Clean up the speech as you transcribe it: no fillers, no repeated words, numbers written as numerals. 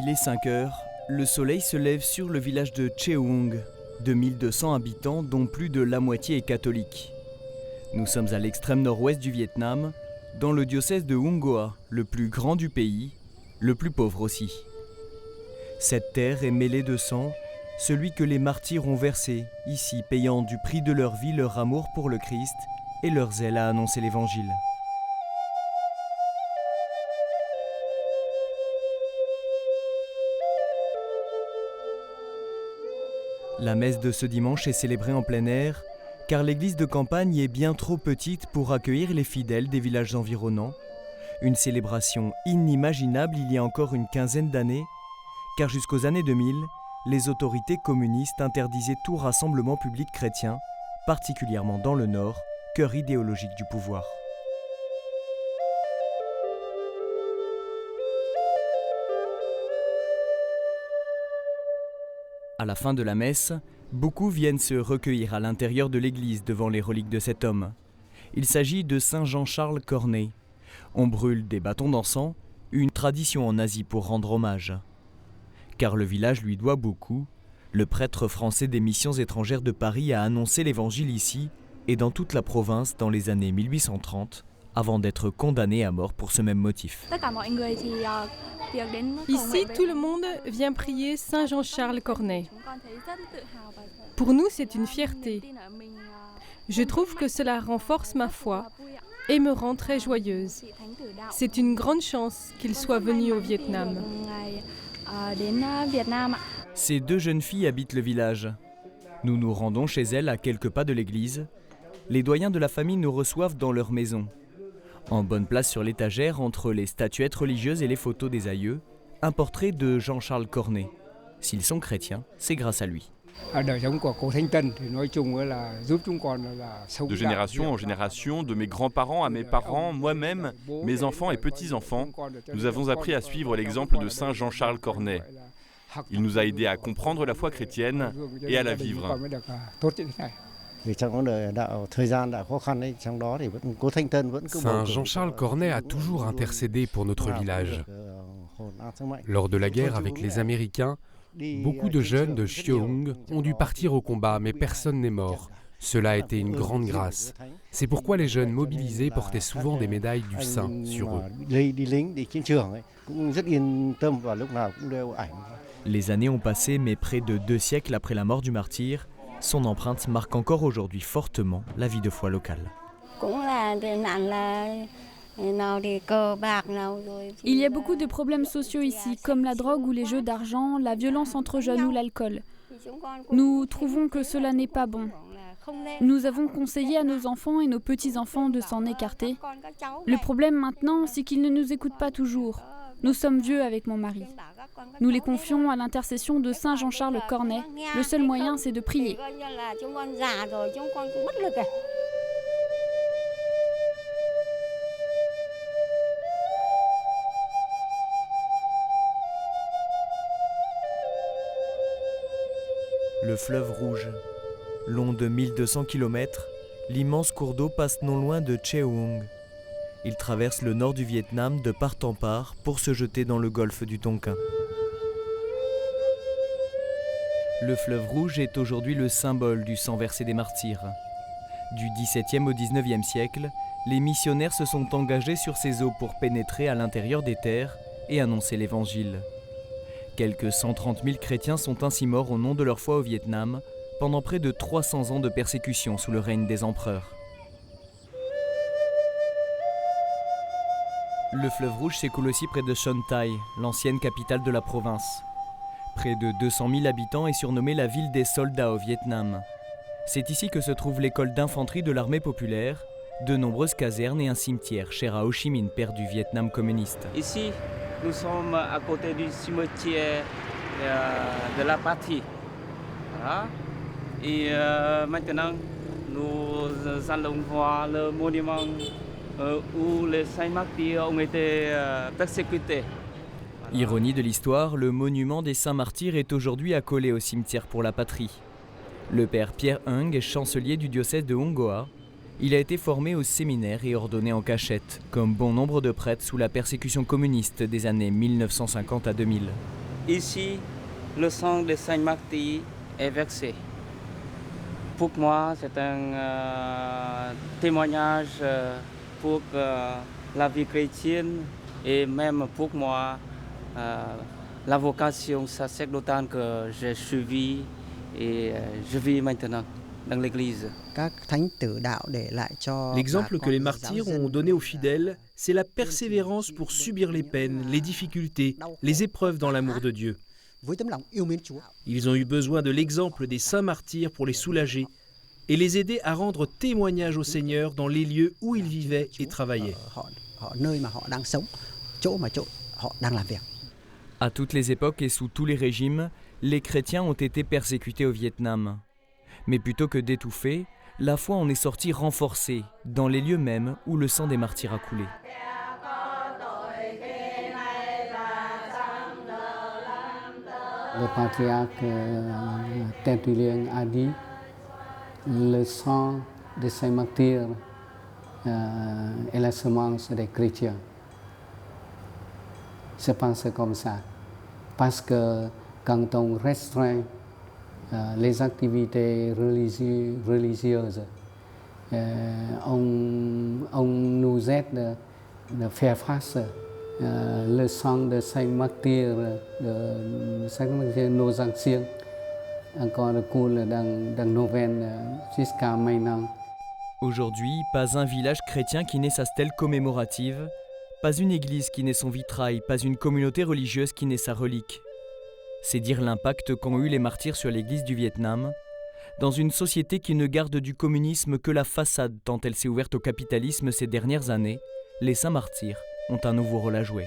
Il est 5 heures, le soleil se lève sur le village de Cheung, de 1200 habitants dont plus de la moitié est catholique. Nous sommes à l'extrême nord-ouest du Vietnam, dans le diocèse de Ung Hoa, le plus grand du pays, le plus pauvre aussi. Cette terre est mêlée de sang, celui que les martyrs ont versé, ici payant du prix de leur vie leur amour pour le Christ et leur zèle à annoncer l'Évangile. La messe de ce dimanche est célébrée en plein air, car l'église de campagne est bien trop petite pour accueillir les fidèles des villages environnants. Une célébration inimaginable il y a encore une quinzaine d'années, car jusqu'aux années 2000, les autorités communistes interdisaient tout rassemblement public chrétien, particulièrement dans le Nord, cœur idéologique du pouvoir. À la fin de la messe, beaucoup viennent se recueillir à l'intérieur de l'église devant les reliques de cet homme. Il s'agit de Saint Jean-Charles Cornet. On brûle des bâtons d'encens, une tradition en Asie pour rendre hommage. Car le village lui doit beaucoup, le prêtre français des missions étrangères de Paris a annoncé l'évangile ici et dans toute la province dans les années 1830, avant d'être condamné à mort pour ce même motif. Ici, tout le monde vient prier Saint Jean-Charles Cornet. Pour nous, c'est une fierté. Je trouve que cela renforce ma foi et me rend très joyeuse. C'est une grande chance qu'il soit venu au Vietnam. Ces deux jeunes filles habitent le village. Nous nous rendons chez elles à quelques pas de l'église. Les doyens de la famille nous reçoivent dans leur maison. En bonne place sur l'étagère, entre les statuettes religieuses et les photos des aïeux, un portrait de Jean-Charles Cornet. S'ils sont chrétiens, c'est grâce à lui. De génération en génération, de mes grands-parents à mes parents, moi-même, mes enfants et petits-enfants, nous avons appris à suivre l'exemple de Saint Jean-Charles Cornet. Il nous a aidés à comprendre la foi chrétienne et à la vivre. Saint Jean-Charles Cornet a toujours intercédé pour notre village. Lors de la guerre avec les Américains, beaucoup de jeunes de Cheung ont dû partir au combat, mais personne n'est mort. Cela a été une grande grâce. C'est pourquoi les jeunes mobilisés portaient souvent des médailles du saint sur eux. Les années ont passé, mais près de 2 siècles après la mort du martyr, son empreinte marque encore aujourd'hui fortement la vie de foi locale. Il y a beaucoup de problèmes sociaux ici, comme la drogue ou les jeux d'argent, la violence entre jeunes ou l'alcool. Nous trouvons que cela n'est pas bon. Nous avons conseillé à nos enfants et nos petits-enfants de s'en écarter. Le problème maintenant, c'est qu'ils ne nous écoutent pas toujours. Nous sommes vieux avec mon mari. Nous les confions à l'intercession de Saint Jean-Charles Cornet. Le seul moyen, c'est de prier. Le fleuve Rouge. Long de 1200 km, l'immense cours d'eau passe non loin de Cheung. Il traverse le nord du Vietnam de part en part pour se jeter dans le golfe du Tonkin. Le fleuve Rouge est aujourd'hui le symbole du sang versé des martyrs. Du XVIIe au XIXe siècle, les missionnaires se sont engagés sur ces eaux pour pénétrer à l'intérieur des terres et annoncer l'Évangile. Quelques 130 000 chrétiens sont ainsi morts au nom de leur foi au Vietnam pendant près de 300 ans de persécution sous le règne des empereurs. Le fleuve Rouge s'écoule aussi près de Son Tai, l'ancienne capitale de la province. Près de 200 000 habitants est surnommée la ville des soldats au Vietnam. C'est ici que se trouve l'école d'infanterie de l'armée populaire, de nombreuses casernes et un cimetière cher à Ho Chi Minh, père du Vietnam communiste. Ici, nous sommes à côté du cimetière de la patrie. Voilà. Et maintenant, nous allons voir le monument où les saints martyrs ont été persécutés. Ironie de l'histoire, le monument des saints martyrs est aujourd'hui accolé au cimetière pour la patrie. Le père Pierre Hung est chancelier du diocèse de Ung Hoa. Il a été formé au séminaire et ordonné en cachette, comme bon nombre de prêtres sous la persécution communiste des années 1950 à 2000. ici, le sang de Saint Martyr est versé. Pour moi, c'est un témoignage pour la vie chrétienne et même pour moi, la vocation sacerdotale que j'ai suivie et je vis maintenant dans l'Église. L'exemple que les martyrs ont donné aux fidèles, c'est la persévérance pour subir les peines, les difficultés, les épreuves dans l'amour de Dieu. Ils ont eu besoin de l'exemple des saints martyrs pour les soulager et les aider à rendre témoignage au Seigneur dans les lieux où ils vivaient et travaillaient. À toutes les époques et sous tous les régimes, les chrétiens ont été persécutés au Vietnam. Mais plutôt que d'étouffer, la foi en est sortie renforcée dans les lieux mêmes où le sang des martyrs a coulé. Le patriarche Tertullien a dit le sang de ces martyrs est la semence des chrétiens. Je pense comme ça, parce que quand on restreint les activités religieuses, on nous aide à faire face le sang de Saint Martyr, de nos anciens, encore coule dans nos veines jusqu'à maintenant. Aujourd'hui, pas un village chrétien qui n'ait sa stèle commémorative, pas une église qui n'ait son vitrail, pas une communauté religieuse qui n'ait sa relique. C'est dire l'impact qu'ont eu les martyrs sur l'église du Vietnam, dans une société qui ne garde du communisme que la façade tant elle s'est ouverte au capitalisme ces dernières années. Les saints martyrs ont un nouveau rôle à jouer.